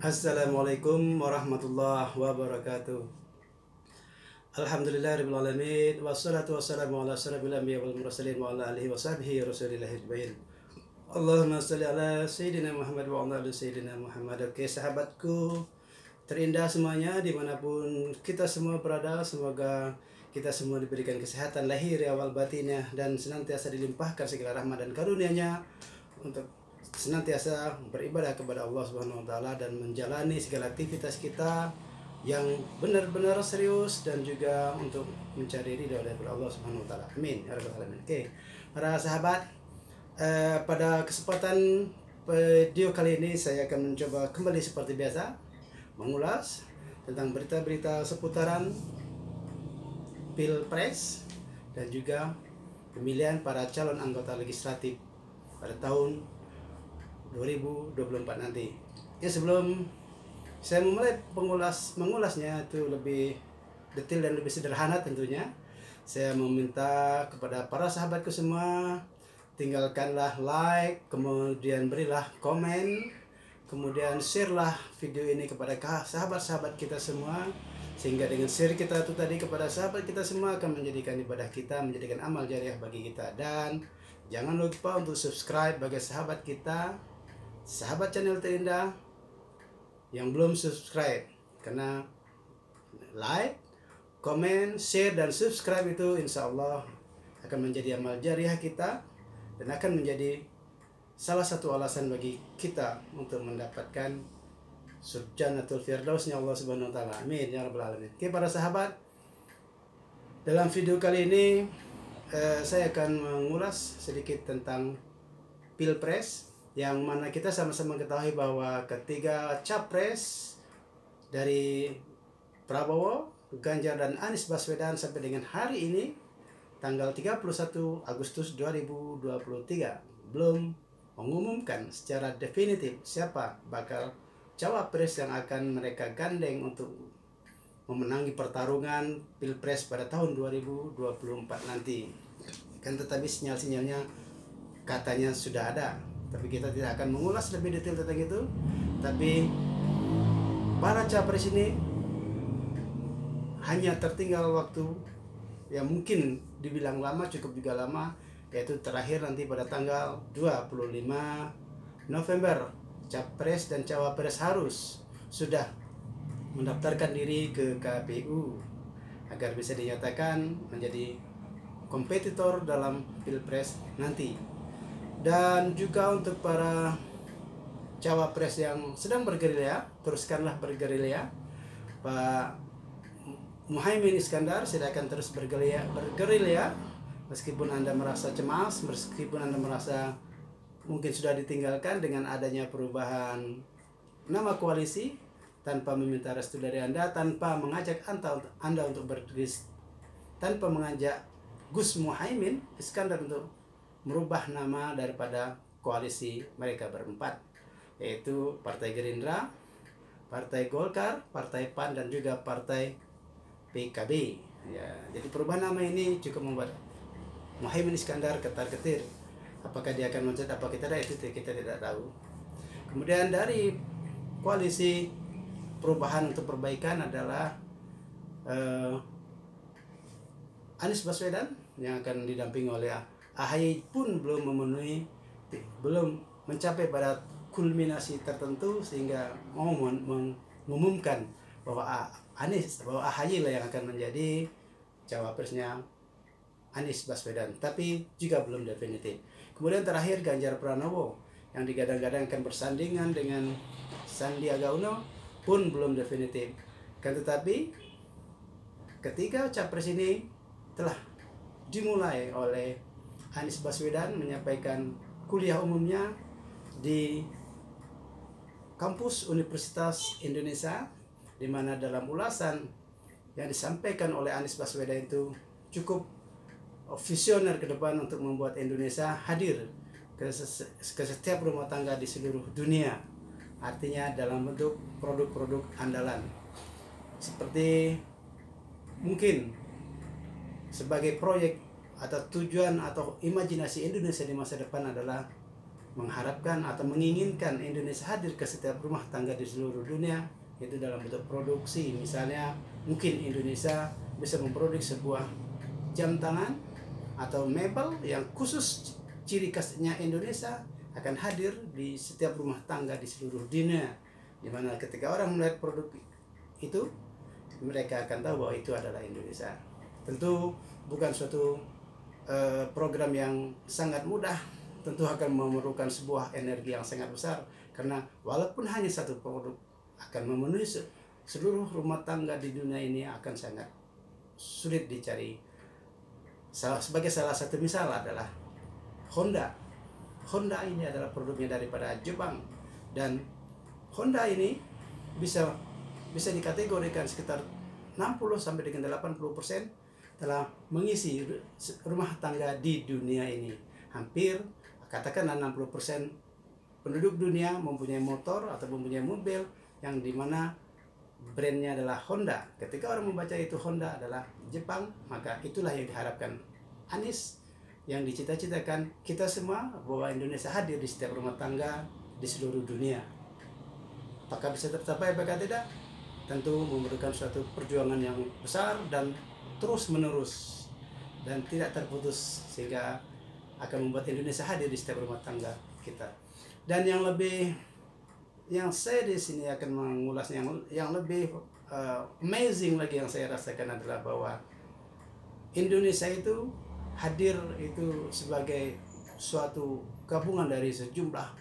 Assalamualaikum warahmatullahi wabarakatuh. Alhamdulillahirabbil alamin wassalatu wassalamu ala asyrafil anbiya'i wal mursalin wa ala alihi washabihi rasulillah ajmain. Allahumma shalli ala sayyidina Muhammad wa ala ali sayyidina Muhammad. Oke sahabatku terindah semuanya dimanapun kita semua berada, semoga kita semua diberikan kesehatan lahir wal batinnya dan senantiasa dilimpahkan segala rahmat dan karunia-Nya untuk senantiasa beribadah kepada Allah Subhanahu wa taala dan menjalani segala aktivitas kita yang benar-benar serius dan juga untuk mencari ridha dari Allah Subhanahu wa taala. Amin ya rabbal alamin. Oke, para sahabat, pada kesempatan video kali ini saya akan mencoba kembali seperti biasa mengulas tentang berita-berita seputaran Pilpres dan juga pemilihan para calon anggota legislatif pada tahun 2024 nanti. Ya, sebelum saya memulai mengulasnya itu lebih detail dan lebih sederhana tentunya, saya meminta kepada para sahabatku semua, tinggalkanlah like, kemudian berilah komen, kemudian share-lah video ini kepada sahabat-sahabat kita semua, sehingga dengan share kita itu tadi kepada sahabat kita semua akan menjadikan ibadah kita, menjadikan amal jariah bagi kita. Dan jangan lupa untuk subscribe bagi sahabat kita, sahabat channel terindah yang belum subscribe, karena like, komen, share, dan subscribe itu insya Allah akan menjadi amal jariah kita dan akan menjadi salah satu alasan bagi kita untuk mendapatkan surjanatul firdausnya Allah Subhanahu wa taala. Amin ya rabbal alamin. Oke para sahabat, dalam video kali ini saya akan mengulas sedikit tentang Pilpres, yang mana kita sama-sama ketahui bahwa ketiga capres dari Prabowo, Ganjar, dan Anies Baswedan sampai dengan hari ini tanggal 31 Agustus 2023 belum mengumumkan secara definitif siapa bakal cawapres yang akan mereka gandeng untuk memenangi pertarungan Pilpres pada tahun 2024 nanti. Kan tetapi sinyal-sinyalnya katanya sudah ada, tapi kita tidak akan mengulas lebih detail tentang itu. Tapi para capres ini hanya tertinggal waktu yang mungkin dibilang lama, cukup juga lama, yaitu terakhir nanti pada tanggal 25 November capres dan cawapres harus sudah mendaftarkan diri ke KPU agar bisa dinyatakan menjadi kompetitor dalam Pilpres nanti. Dan juga untuk para cawapres yang sedang bergerilya, teruskanlah bergerilya. Pak Muhaimin Iskandar, silakan terus bergerilya, meskipun Anda merasa cemas, meskipun Anda merasa mungkin sudah ditinggalkan dengan adanya perubahan nama koalisi, tanpa meminta restu dari Anda, tanpa mengajak Anda untuk tanpa mengajak Gus Muhaimin Iskandar untuk merubah nama daripada koalisi mereka berempat, yaitu Partai Gerindra, Partai Golkar, Partai PAN, dan juga Partai PKB. Ya, jadi perubahan nama ini cukup membuat Muhaimin Iskandar ketar-ketir. Apakah dia akan loncat apa kita kita tidak tahu. Kemudian dari koalisi perubahan untuk perbaikan adalah Anies Baswedan yang akan didampingi oleh AHY pun belum mencapai pada kulminasi tertentu sehingga mau mengumumkan bahwa AHY lah yang akan menjadi cawapresnya Anies Baswedan, tapi juga belum definitif. Kemudian terakhir Ganjar Pranowo yang digadang-gadang akan bersandingan dengan Sandiaga Uno pun belum definitif. Kan tetapi ketiga capres ini telah dimulai oleh Anies Baswedan menyampaikan kuliah umumnya di kampus Universitas Indonesia, di mana dalam ulasan yang disampaikan oleh Anies Baswedan itu cukup visioner ke depan untuk membuat Indonesia hadir ke setiap rumah tangga di seluruh dunia. Artinya dalam bentuk produk-produk andalan. Seperti mungkin sebagai proyek atau tujuan atau imajinasi Indonesia di masa depan adalah mengharapkan atau menginginkan Indonesia hadir ke setiap rumah tangga di seluruh dunia, itu dalam bentuk produksi. Misalnya mungkin Indonesia bisa memproduksi sebuah jam tangan atau mebel yang khusus ciri khasnya Indonesia akan hadir di setiap rumah tangga di seluruh dunia, dimana ketika orang melihat produk itu, mereka akan tahu bahwa itu adalah Indonesia. Tentu bukan suatu program yang sangat mudah, tentu akan memerlukan sebuah energi yang sangat besar, karena walaupun hanya satu produk akan memenuhi seluruh rumah tangga di dunia ini akan sangat sulit dicari. Sebagai salah satu misal adalah Honda. Honda ini adalah produknya daripada Jepang, dan Honda ini bisa dikategorikan sekitar 60 sampai dengan 80% telah mengisi rumah tangga di dunia ini. Hampir katakanlah 60% penduduk dunia mempunyai motor atau mempunyai mobil yang dimana brandnya adalah Honda. Ketika orang membaca itu Honda adalah Jepang, maka itulah yang diharapkan Anies, yang dicita-citakan kita semua, bahwa Indonesia hadir di setiap rumah tangga di seluruh dunia. Apakah bisa tercapai apakah tidak? Tentu memerlukan suatu perjuangan yang besar dan terus menerus dan tidak terputus, sehingga akan membuat Indonesia hadir di setiap rumah tangga kita. Dan yang saya di sini akan mengulasnya yang lebih amazing lagi yang saya rasakan adalah bahwa Indonesia itu hadir itu sebagai suatu gabungan dari sejumlah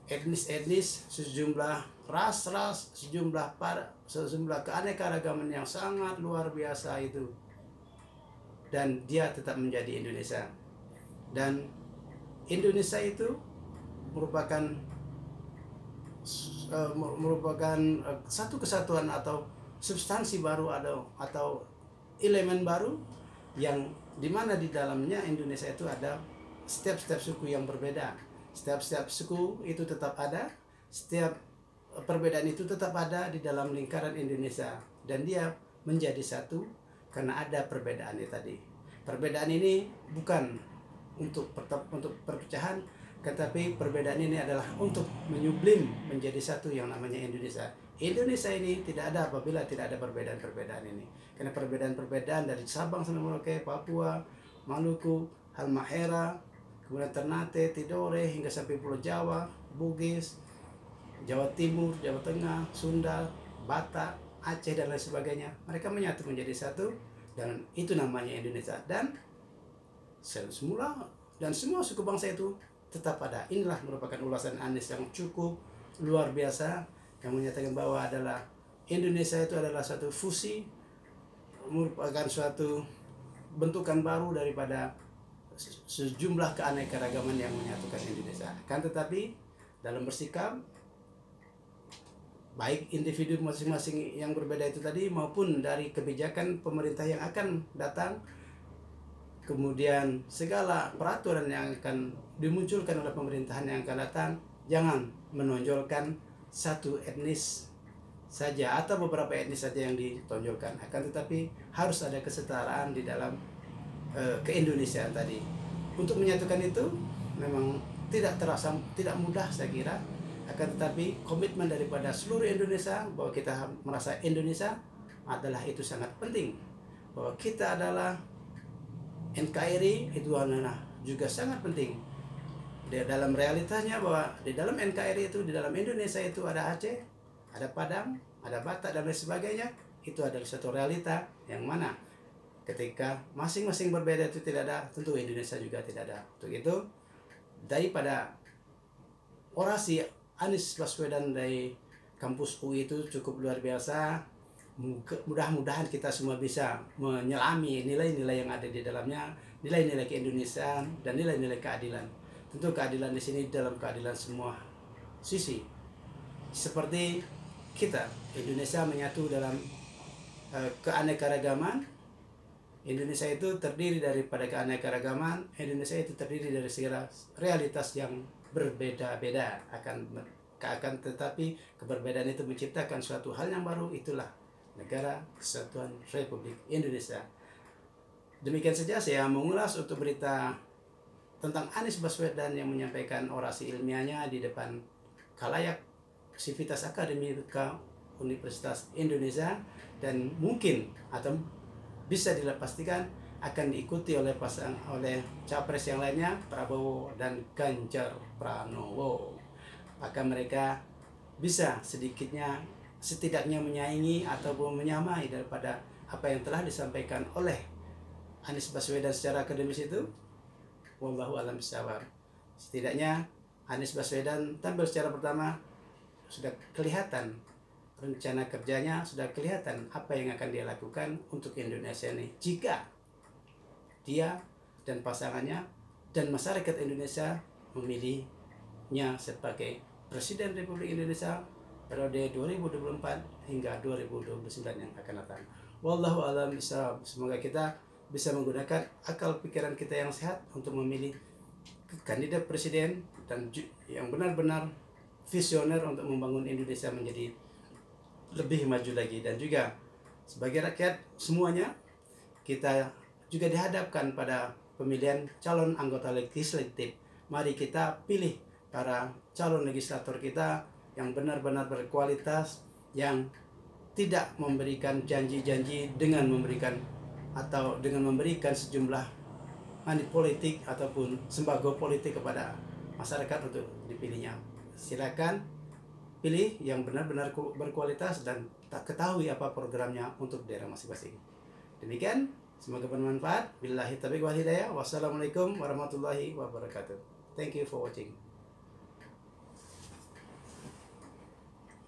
etnis, sejumlah ras, sejumlah keanekaragaman yang sangat luar biasa itu, dan dia tetap menjadi Indonesia. Dan Indonesia itu merupakan satu kesatuan atau substansi baru atau elemen baru, yang dimana di dalamnya Indonesia itu ada setiap suku yang berbeda. Setiap suku itu tetap ada, setiap perbedaan itu tetap ada di dalam lingkaran Indonesia, dan dia menjadi satu karena ada perbedaannya tadi. Perbedaan ini bukan untuk perpecahan, tetapi perbedaan ini adalah untuk menyublim menjadi satu yang namanya Indonesia. Indonesia ini tidak ada apabila tidak ada perbedaan-perbedaan ini. Karena perbedaan-perbedaan dari Sabang sampai Merauke, Papua, Maluku, Halmahera, kemudian Ternate, Tidore, hingga sampai Pulau Jawa, Bugis, Jawa Timur, Jawa Tengah, Sunda, Batak, Aceh, dan lain sebagainya. Mereka menyatu menjadi satu, dan itu namanya Indonesia. Dan semua suku bangsa itu tetap ada. Inilah merupakan ulasan Anies yang cukup luar biasa, yang menyatakan bahwa adalah Indonesia itu adalah suatu fusi, merupakan suatu bentukan baru daripada sejumlah keanekaragaman yang menyatukan Indonesia. Kan tetapi dalam bersikap, baik individu masing-masing yang berbeda itu tadi, maupun dari kebijakan pemerintah yang akan datang, kemudian segala peraturan yang akan dimunculkan oleh pemerintahan yang akan datang, jangan menonjolkan satu etnis saja atau beberapa etnis saja yang ditonjolkan. Akan tetapi harus ada kesetaraan di dalam keindonesiaan tadi. Untuk menyatukan itu memang tidak mudah saya kira. Akan tetapi komitmen daripada seluruh Indonesia bahwa kita merasa Indonesia adalah itu sangat penting. Bahwa kita adalah NKRI itu adalah juga sangat penting. Di dalam realitanya bahwa di dalam NKRI itu, di dalam Indonesia itu ada Aceh, ada Padang, ada Batak, dan lain sebagainya. Itu adalah satu realita yang mana ketika masing-masing berbeda itu tidak ada, tentu Indonesia juga tidak ada. Untuk itu, daripada orasi Anies Baswedan dari kampus UI itu cukup luar biasa, mudah-mudahan kita semua bisa menyelami nilai-nilai yang ada di dalamnya, nilai-nilai keindonesiaan dan nilai-nilai keadilan. Tentu keadilan di sini dalam keadilan semua sisi. Seperti kita, Indonesia menyatu dalam keanekaragaman. Indonesia itu terdiri daripada keanekaragaman. Indonesia itu terdiri dari segala realitas yang berbeda-beda. Akan tetapi keberbedaan itu menciptakan suatu hal yang baru, itulah Negara Kesatuan Republik Indonesia. Demikian saja saya mengulas untuk berita tentang Anies Baswedan yang menyampaikan orasi ilmiahnya di depan khalayak Sivitas Akademika Universitas Indonesia, dan mungkin atau bisa dipastikan akan diikuti oleh capres yang lainnya, Prabowo dan Ganjar Pranowo. Maka mereka bisa setidaknya menyaingi ataupun menyamai daripada apa yang telah disampaikan oleh Anies Baswedan secara akademis itu. Wallahu a'lam bishawab. Setidaknya Anies Baswedan tampil secara pertama sudah kelihatan rencana kerjanya, sudah kelihatan apa yang akan dia lakukan untuk Indonesia ini jika dia dan pasangannya dan masyarakat Indonesia memilihnya sebagai Presiden Republik Indonesia periode 2024 hingga 2029 yang akan datang. Wallahu a'lam bishawab. Semoga kita bisa menggunakan akal pikiran kita yang sehat untuk memilih kandidat presiden dan yang benar-benar visioner untuk membangun Indonesia menjadi lebih maju lagi. Dan juga sebagai rakyat semuanya, kita juga dihadapkan pada pemilihan calon anggota legislatif. Mari kita pilih para calon legislator kita yang benar-benar berkualitas, yang tidak memberikan janji-janji dengan memberikan sejumlah money politik ataupun sembako politik kepada masyarakat untuk dipilihnya. Silakan pilih yang benar-benar berkualitas dan tak ketahui apa programnya untuk daerah masing-masing. Demikian, semoga bermanfaat. Billahi taufiq wal hidayah. Wassalamualaikum warahmatullahi wabarakatuh. Thank you for watching.